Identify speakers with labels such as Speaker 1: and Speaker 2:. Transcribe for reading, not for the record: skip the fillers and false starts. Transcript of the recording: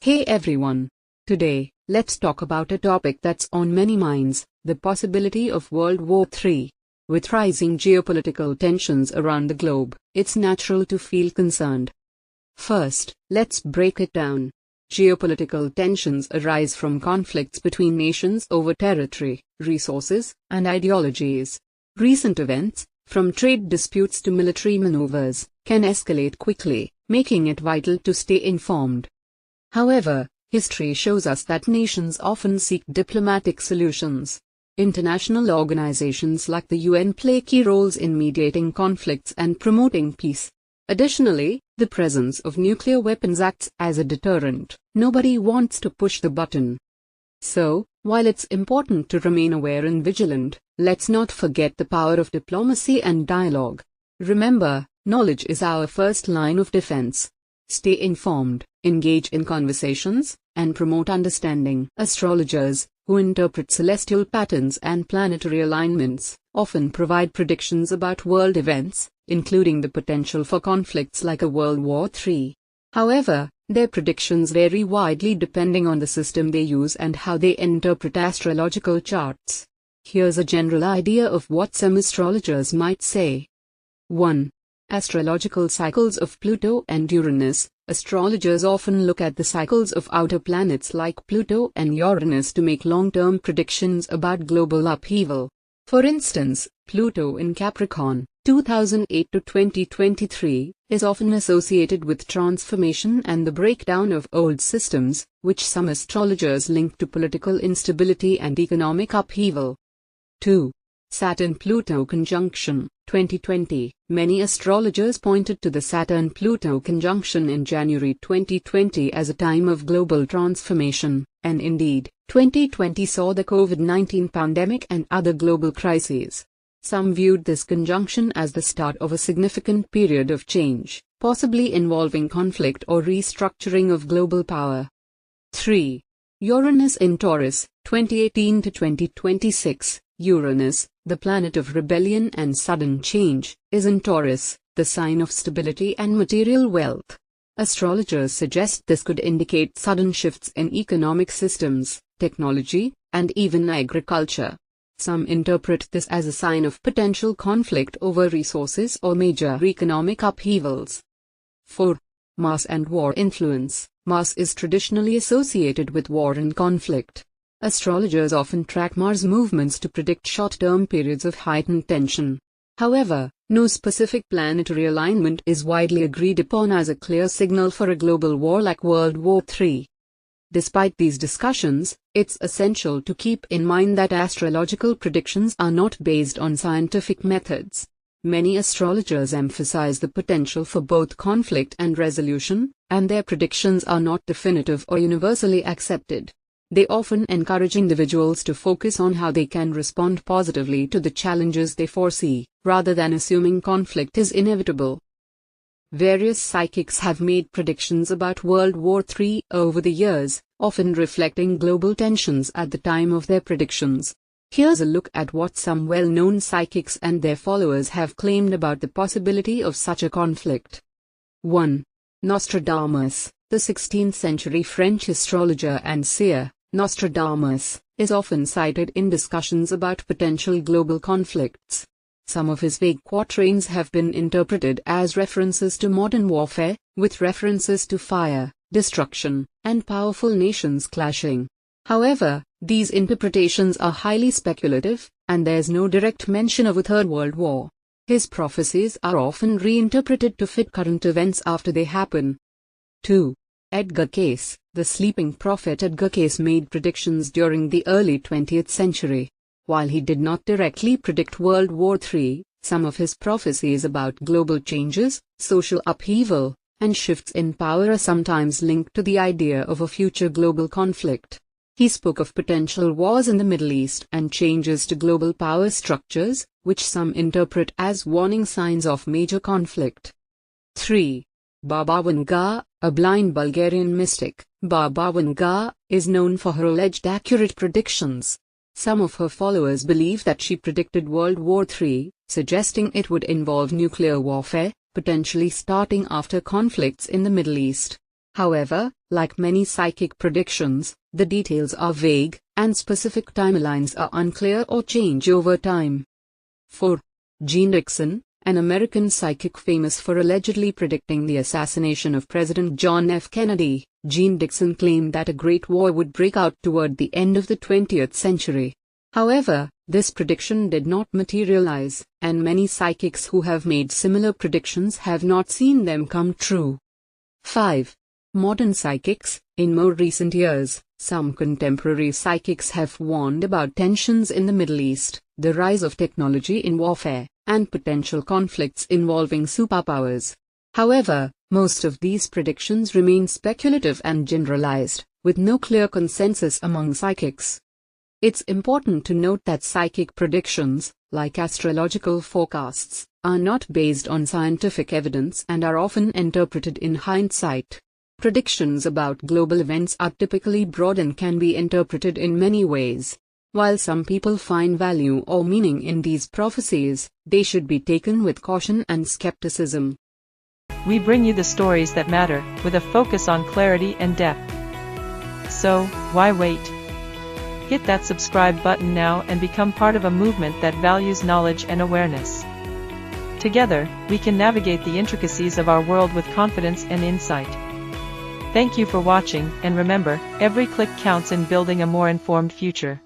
Speaker 1: Hey everyone! Today, let's talk about a topic that's on many minds, the possibility of World War III. With rising geopolitical tensions around the globe, it's natural to feel concerned. First, let's break it down. Geopolitical tensions arise from conflicts between nations over territory, resources, and ideologies. Recent events, from trade disputes to military maneuvers, can escalate quickly, making it vital to stay informed. However, history shows us that nations often seek diplomatic solutions. International organizations like the UN play key roles in mediating conflicts and promoting peace. Additionally, the presence of nuclear weapons acts as a deterrent. Nobody wants to push the button. So, while it's important to remain aware and vigilant, let's not forget the power of diplomacy and dialogue. Remember, knowledge is our first line of defense. Stay informed, engage in conversations, and promote understanding. Astrologers, who interpret celestial patterns and planetary alignments, often provide predictions about world events, including the potential for conflicts like a World War III. However, their predictions vary widely depending on the system they use and how they interpret astrological charts. Here's a general idea of what some astrologers might say. 1. Astrological cycles of Pluto and Uranus. Astrologers often look at the cycles of outer planets like Pluto and Uranus to make long-term predictions about global upheaval. For instance, Pluto in Capricorn, 2008 to 2023, is often associated with transformation and the breakdown of old systems, which some astrologers link to political instability and economic upheaval. 2. Saturn-Pluto conjunction, 2020. Many astrologers pointed to the Saturn-Pluto conjunction in January 2020 as a time of global transformation, and indeed, 2020 saw the COVID-19 pandemic and other global crises. Some viewed this conjunction as the start of a significant period of change, possibly involving conflict or restructuring of global power. 3. Uranus in Taurus, 2018 to 2026. Uranus, the planet of rebellion and sudden change, is in Taurus, the sign of stability and material wealth. Astrologers suggest this could indicate sudden shifts in economic systems, technology, and even agriculture. Some interpret this as a sign of potential conflict over resources or major economic upheavals. 4. Mars and war influence. Mars is traditionally associated with war and conflict. Astrologers often track Mars movements to predict short-term periods of heightened tension. However, no specific planetary alignment is widely agreed upon as a clear signal for a global war like World War III. Despite these discussions, it's essential to keep in mind that astrological predictions are not based on scientific methods. Many astrologers emphasize the potential for both conflict and resolution, and their predictions are not definitive or universally accepted. They often encourage individuals to focus on how they can respond positively to the challenges they foresee, rather than assuming conflict is inevitable. Various psychics have made predictions about World War III over the years, often reflecting global tensions at the time of their predictions. Here's a look at what some well-known psychics and their followers have claimed about the possibility of such a conflict. 1. Nostradamus, the 16th-century French astrologer and seer. Nostradamus is often cited in discussions about potential global conflicts. Some of his vague quatrains have been interpreted as references to modern warfare, with references to fire, destruction, and powerful nations clashing. However, these interpretations are highly speculative, and there's no direct mention of a Third World War. His prophecies are often reinterpreted to fit current events after they happen. 2. Edgar Cayce. The sleeping prophet Edgar Cayce made predictions during the early 20th century. While he did not directly predict World War III, some of his prophecies about global changes, social upheaval, and shifts in power are sometimes linked to the idea of a future global conflict. He spoke of potential wars in the Middle East and changes to global power structures, which some interpret as warning signs of major conflict. 3. Baba Vanga, a blind Bulgarian mystic. Baba Vanga is known for her alleged accurate predictions. Some of her followers believe that she predicted World War III, suggesting it would involve nuclear warfare, potentially starting after conflicts in the Middle East. However, like many psychic predictions, the details are vague, and specific timelines are unclear or change over time. 4. Jeane Dixon, an American psychic famous for allegedly predicting the assassination of President John F. Kennedy. Jeane Dixon claimed that a great war would break out toward the end of the 20th century. However, this prediction did not materialize, and many psychics who have made similar predictions have not seen them come true. 5. Modern psychics. In more recent years, some contemporary psychics have warned about tensions in the Middle East, the rise of technology in warfare, and potential conflicts involving superpowers. However, most of these predictions remain speculative and generalized, with no clear consensus among psychics. It's important to note that psychic predictions, like astrological forecasts, are not based on scientific evidence and are often interpreted in hindsight. Predictions about global events are typically broad and can be interpreted in many ways. While some people find value or meaning in these prophecies, they should be taken with caution and skepticism.
Speaker 2: We bring you the stories that matter, with a focus on clarity and depth. So, why wait? Hit that subscribe button now and become part of a movement that values knowledge and awareness. Together, we can navigate the intricacies of our world with confidence and insight. Thank you for watching, and remember, every click counts in building a more informed future.